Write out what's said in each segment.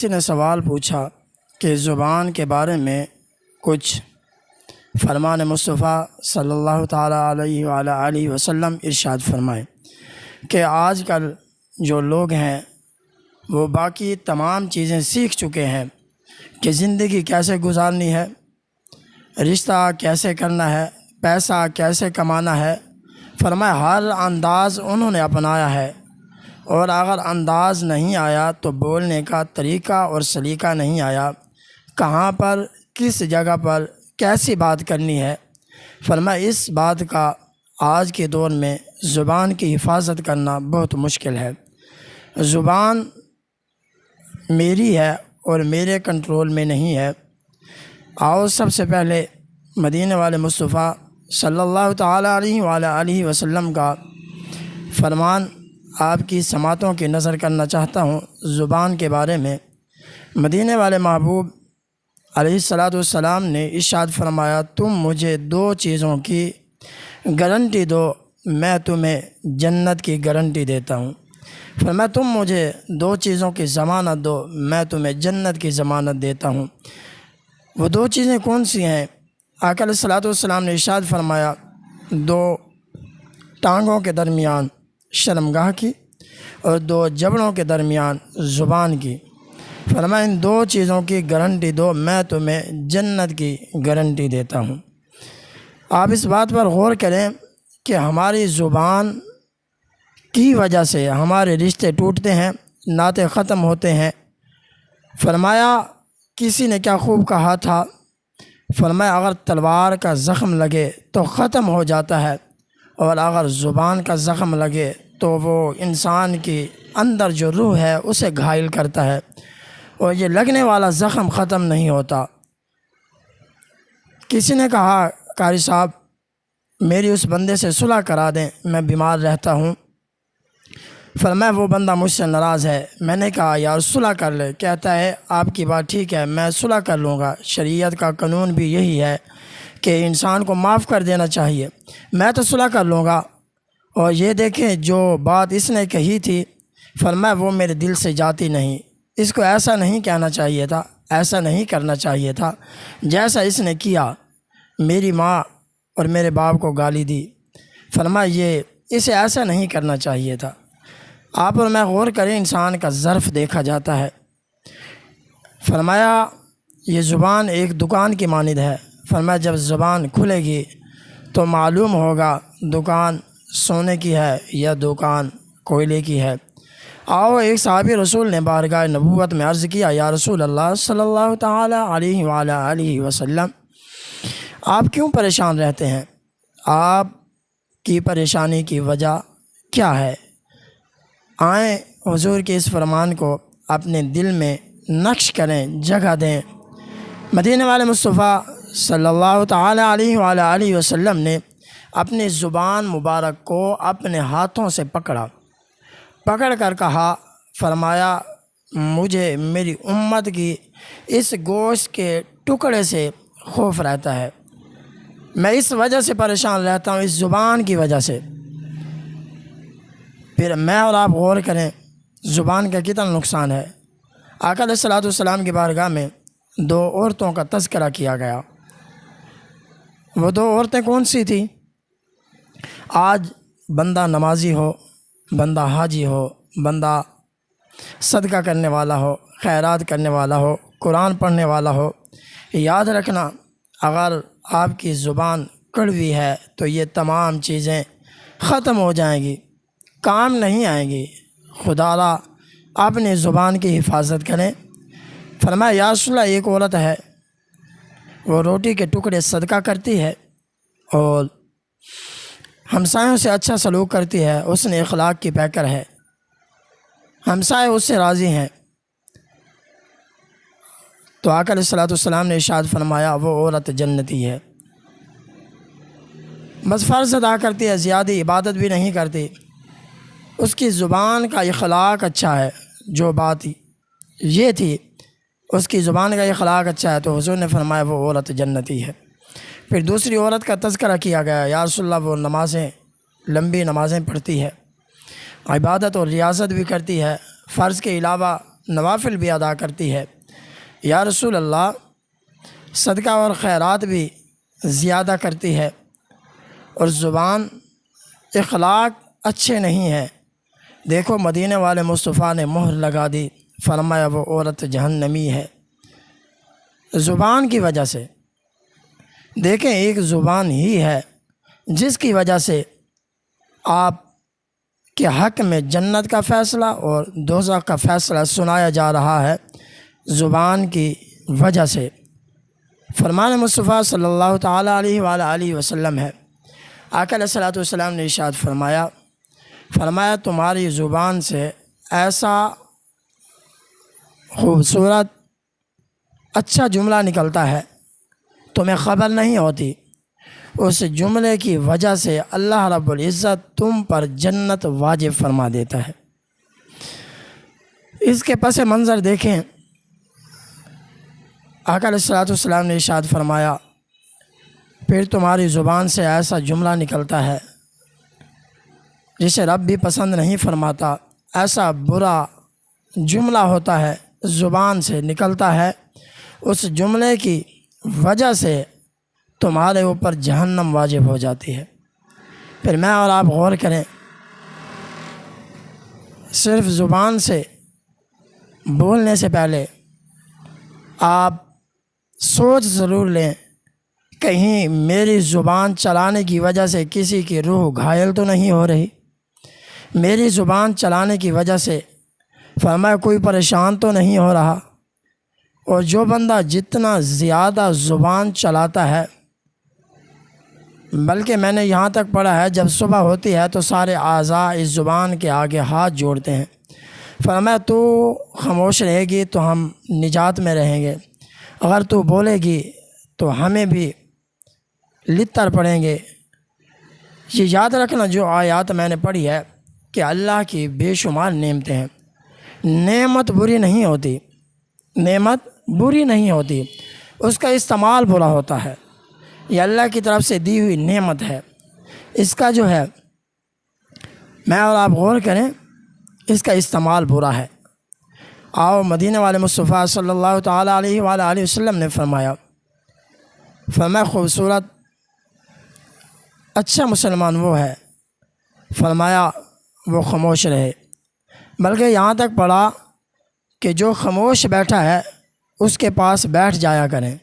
کسی نے سوال پوچھا کہ زبان کے بارے میں کچھ فرمان مصطفیٰ صلی اللہ تعالیٰ علیہ وآلہ وسلم ارشاد فرمائے کہ آج کل جو لوگ ہیں وہ باقی تمام چیزیں سیکھ چکے ہیں کہ زندگی کیسے گزارنی ہے، رشتہ کیسے کرنا ہے، پیسہ کیسے کمانا ہے۔ فرمایا ہر انداز انہوں نے اپنایا ہے، اور اگر انداز نہیں آیا تو بولنے کا طریقہ اور سلیقہ نہیں آیا، کہاں پر کس جگہ پر کیسی بات کرنی ہے۔ فرمایا اس بات کا آج کے دور میں زبان کی حفاظت کرنا بہت مشکل ہے۔ زبان میری ہے اور میرے کنٹرول میں نہیں ہے۔ آؤ سب سے پہلے مدینے والے مصطفیٰ صلی اللہ تعالیٰ علیہ وآلہ وسلم کا فرمان آپ کی سماعتوں کی نظر کرنا چاہتا ہوں۔ زبان کے بارے میں مدینے والے محبوب علیہ السلام نے ارشاد فرمایا، تم مجھے دو چیزوں کی گارنٹی دو، میں تمہیں جنت کی گارنٹی دیتا ہوں۔ فرمایا تم مجھے دو چیزوں کی ضمانت دو، میں تمہیں جنت کی ضمانت دیتا ہوں۔ وہ دو چیزیں کون سی ہیں؟ آقا علیہ السلام نے ارشاد فرمایا، دو ٹانگوں کے درمیان شرمگاہ کی اور دو جبڑوں کے درمیان زبان کی۔ فرمایا ان دو چیزوں کی گارنٹی دو، میں تمہیں جنت کی گارنٹی دیتا ہوں۔ آپ اس بات پر غور کریں کہ ہماری زبان کی وجہ سے ہمارے رشتے ٹوٹتے ہیں، ناطے ختم ہوتے ہیں۔ فرمایا کسی نے کیا خوب کہا تھا، فرمایا اگر تلوار کا زخم لگے تو ختم ہو جاتا ہے، اور اگر زبان کا زخم لگے تو وہ انسان کی اندر جو روح ہے اسے گھائل کرتا ہے، اور یہ لگنے والا زخم ختم نہیں ہوتا۔ کسی نے کہا قاری صاحب میری اس بندے سے صلح کرا دیں، میں بیمار رہتا ہوں۔ فرمایا وہ بندہ مجھ سے ناراض ہے۔ میں نے کہا یار صلح کر لے۔ کہتا ہے آپ کی بات ٹھیک ہے، میں صلح کر لوں گا، شریعت کا قانون بھی یہی ہے کہ انسان کو معاف کر دینا چاہیے، میں تو صلح کر لوں گا۔ اور یہ دیکھیں جو بات اس نے کہی تھی، فرمایا وہ میرے دل سے جاتی نہیں، اس کو ایسا نہیں کہنا چاہیے تھا، ایسا نہیں کرنا چاہیے تھا جیسا اس نے کیا، میری ماں اور میرے باپ کو گالی دی۔ فرمایا یہ اسے ایسا نہیں کرنا چاہیے تھا۔ آپ اور میں غور کریں، انسان کا ظرف دیکھا جاتا ہے۔ فرمایا یہ زبان ایک دکان کی مانند ہے۔ فرمایا جب زبان کھلے گی تو معلوم ہوگا دکان سونے کی ہے یا دکان کوئلے کی ہے۔ آؤ ایک صحابی رسول نے بارگاہ نبوت میں عرض کیا، یا رسول اللہ صلی اللہ تعالیٰ علیہ وآلہ وسلم آپ کیوں پریشان رہتے ہیں؟ آپ کی پریشانی کی وجہ کیا ہے؟ آئیں حضور کے اس فرمان کو اپنے دل میں نقش کریں، جگہ دیں۔ مدینے والے مصطفیٰ صلی اللہ تعالیٰ علیہ وآلہ وسلم نے اپنی زبان مبارک کو اپنے ہاتھوں سے پکڑ کر کہا، فرمایا مجھے میری امت کی اس گوشت کے ٹکڑے سے خوف رہتا ہے، میں اس وجہ سے پریشان رہتا ہوں، اس زبان کی وجہ سے۔ پھر میں اور آپ غور کریں زبان کا کتنا نقصان ہے۔ آقا علیہ السلام کی بارگاہ میں دو عورتوں کا تذکرہ کیا گیا۔ وہ دو عورتیں کون سی تھیں؟ آج بندہ نمازی ہو، بندہ حاجی ہو، بندہ صدقہ کرنے والا ہو، خیرات کرنے والا ہو، قرآن پڑھنے والا ہو، یاد رکھنا اگر آپ کی زبان کڑوی ہے تو یہ تمام چیزیں ختم ہو جائیں گی، کام نہیں آئیں گی۔ خدا را اپنی زبان کی حفاظت کریں۔ فرمایا یا رسول اللہ ایک عورت ہے، وہ روٹی کے ٹکڑے صدقہ کرتی ہے اور ہمسایوں سے اچھا سلوک کرتی ہے، اس نے اخلاق کی پیکر ہے، ہمسائے اس سے راضی ہیں۔ تو آقا علیہ السلام نے ارشاد فرمایا وہ عورت جنتی ہے۔ بس فرض ادا کرتی ہے، زیادہ عبادت بھی نہیں کرتی، اس کی زبان کا اخلاق اچھا ہے۔ جو بات یہ تھی اس کی زبان کا اخلاق اچھا ہے، تو حضور نے فرمایا وہ عورت جنتی ہے۔ پھر دوسری عورت کا تذکرہ کیا گیا، یا رسول اللہ وہ لمبی نمازیں پڑھتی ہے، عبادت اور ریاضت بھی کرتی ہے، فرض کے علاوہ نوافل بھی ادا کرتی ہے۔ یا رسول اللہ، صدقہ اور خیرات بھی زیادہ کرتی ہے، اور زبان اخلاق اچھے نہیں ہیں۔ دیکھو مدینے والے مصطفیٰ نے مہر لگا دی، فرمایا وہ عورت جہنمی ہے زبان کی وجہ سے۔ دیکھیں ایک زبان ہی ہے جس کی وجہ سے آپ کے حق میں جنت کا فیصلہ اور دوزخ کا فیصلہ سنایا جا رہا ہے، زبان کی وجہ سے۔ فرمان مصطفیٰ صلی اللہ تعالیٰ علیہ وآلہ وسلم ہے، آقا علیہ الصلوۃ والسلام نے ارشاد فرمایا تمہاری زبان سے ایسا خوبصورت اچھا جملہ نکلتا ہے تمہیں خبر نہیں ہوتی، اس جملے کی وجہ سے اللہ رب العزت تم پر جنت واجب فرما دیتا ہے۔ اس کے پس منظر دیکھیں، آقا علیہ الصلوۃ والسلام نے ارشاد فرمایا پھر تمہاری زبان سے ایسا جملہ نکلتا ہے جسے رب بھی پسند نہیں فرماتا، ایسا برا جملہ ہوتا ہے زبان سے نکلتا ہے، اس جملے کی وجہ سے تمہارے اوپر جہنم واجب ہو جاتی ہے۔ پھر میں اور آپ غور کریں، صرف زبان سے بولنے سے پہلے آپ سوچ ضرور لیں، کہیں میری زبان چلانے کی وجہ سے کسی کی روح گھائل تو نہیں ہو رہی، میری زبان چلانے کی وجہ سے فرمایا کوئی پریشان تو نہیں ہو رہا۔ اور جو بندہ جتنا زیادہ زبان چلاتا ہے، بلکہ میں نے یہاں تک پڑھا ہے جب صبح ہوتی ہے تو سارے اعضاء اس زبان کے آگے ہاتھ جوڑتے ہیں، فرمایا تو خاموش رہے گی تو ہم نجات میں رہیں گے، اگر تو بولے گی تو ہمیں بھی لتر پڑیں گے۔ یہ یاد رکھنا، جو آیات میں نے پڑھی ہے کہ اللہ کی بے شمار نعمتیں ہیں، نعمت بری نہیں ہوتی، نعمت بری نہیں ہوتی، اس کا استعمال برا ہوتا ہے۔ یہ اللہ کی طرف سے دی ہوئی نعمت ہے، اس کا جو ہے میں اور آپ غور کریں، اس کا استعمال برا ہے۔ آؤ مدینے والے مصطفیٰ صلی اللہ تعالیٰ علیہ وآلہ وسلم نے فرمایا خوبصورت اچھا مسلمان وہ ہے، فرمایا وہ خاموش رہے، بلکہ یہاں تک پڑھا کہ جو خاموش بیٹھا ہے اس کے پاس بیٹھ جایا کریں،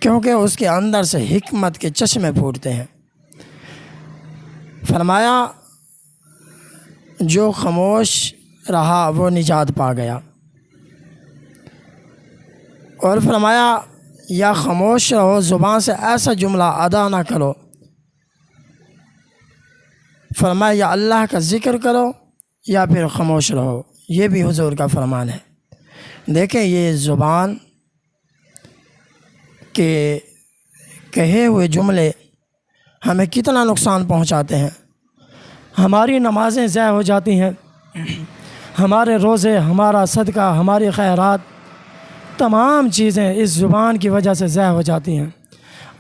کیونکہ اس کے اندر سے حکمت کے چشمے پھوٹتے ہیں۔ فرمایا جو خاموش رہا وہ نجات پا گیا، اور فرمایا یا خاموش رہو، زبان سے ایسا جملہ ادا نہ کرو، فرمایا یا اللہ کا ذکر کرو یا پھر خاموش رہو، یہ بھی حضور کا فرمان ہے۔ دیکھیں یہ زبان کے کہے ہوئے جملے ہمیں کتنا نقصان پہنچاتے ہیں، ہماری نمازیں ضائع ہو جاتی ہیں، ہمارے روزے، ہمارا صدقہ، ہماری خیرات، تمام چیزیں اس زبان کی وجہ سے ضائع ہو جاتی ہیں۔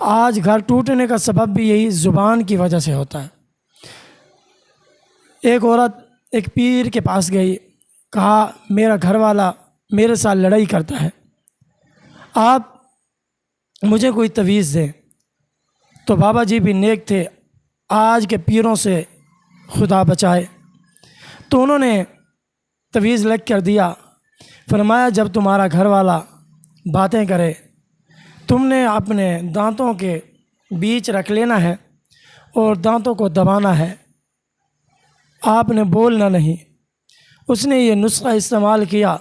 آج گھر ٹوٹنے کا سبب بھی یہی زبان کی وجہ سے ہوتا ہے۔ ایک عورت ایک پیر کے پاس گئی، کہا میرا گھر والا میرے ساتھ لڑائی کرتا ہے، آپ مجھے کوئی تویز دیں۔ تو بابا جی بھی نیک تھے، آج کے پیروں سے خدا بچائے، تو انہوں نے تویز لکھ کر دیا، فرمایا جب تمہارا گھر والا باتیں کرے تم نے اپنے دانتوں کے بیچ رکھ لینا ہے اور دانتوں کو دبانا ہے، آپ نے بولنا نہیں۔ اس نے یہ نسخہ استعمال کیا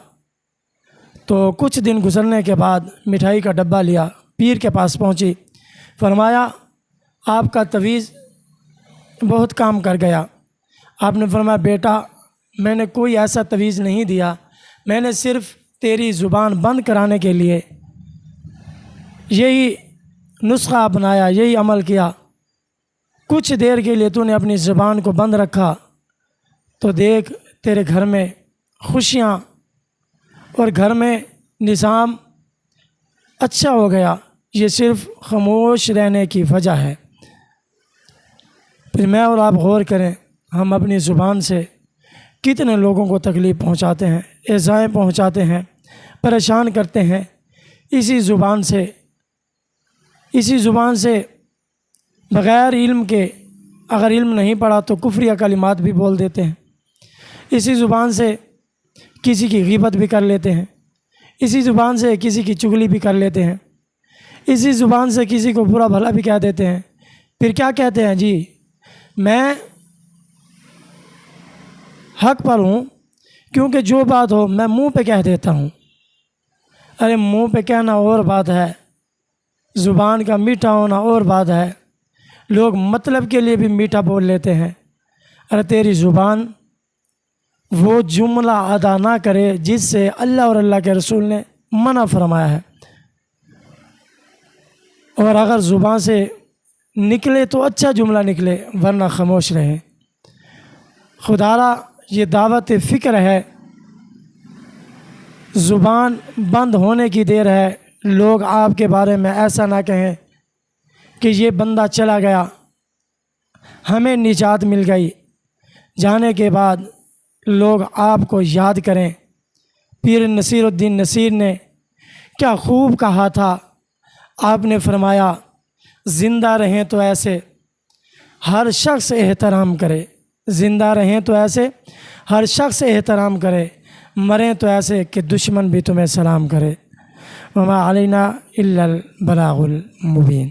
تو کچھ دن گزرنے کے بعد مٹھائی کا ڈبہ لیا، پیر کے پاس پہنچی، فرمایا آپ کا تویز بہت کام کر گیا۔ آپ نے فرمایا بیٹا میں نے کوئی ایسا تویز نہیں دیا، میں نے صرف تیری زبان بند کرانے کے لیے یہی نسخہ اپنایا، یہی عمل کیا۔ کچھ دیر کے لیے تو نے اپنی زبان کو بند رکھا تو دیکھ تیرے گھر میں خوشیاں اور گھر میں نظام اچھا ہو گیا، یہ صرف خاموش رہنے کی وجہ ہے۔ پھر میں اور آپ غور کریں، ہم اپنی زبان سے کتنے لوگوں کو تکلیف پہنچاتے ہیں، ایذائیں پہنچاتے ہیں، پریشان کرتے ہیں اسی زبان سے بغیر علم کے، اگر علم نہیں پڑھا تو کفریہ کلمات بھی بول دیتے ہیں، اسی زبان سے کسی کی غیبت بھی کر لیتے ہیں، اسی زبان سے کسی کی چغلی بھی کر لیتے ہیں، اسی زبان سے کسی کو برا بھلا بھی کہہ دیتے ہیں۔ پھر کیا کہتے ہیں؟ جی میں حق پر ہوں، کیونکہ جو بات ہو میں منہ پہ کہہ دیتا ہوں۔ ارے منہ پہ کہنا اور بات ہے، زبان کا میٹھا ہونا اور بات ہے۔ لوگ مطلب کے لیے بھی میٹھا بول لیتے ہیں۔ ارے تیری زبان وہ جملہ ادا نہ کرے جس سے اللہ اور اللہ کے رسول نے منع فرمایا ہے، اور اگر زبان سے نکلے تو اچھا جملہ نکلے، ورنہ خاموش رہے۔ خدارا یہ دعوت فکر ہے، زبان بند ہونے کی دیر ہے۔ لوگ آپ کے بارے میں ایسا نہ کہیں کہ یہ بندہ چلا گیا، ہمیں نجات مل گئی، جانے کے بعد لوگ آپ کو یاد کریں۔ پیر نصیر الدین نصیر نے کیا خوب کہا تھا، آپ نے فرمایا زندہ رہیں تو ایسے ہر شخص احترام کرے، زندہ رہیں تو ایسے ہر شخص احترام کرے، مریں تو ایسے کہ دشمن بھی تمہیں سلام کرے۔ وما علینا الا البلاغ المبین۔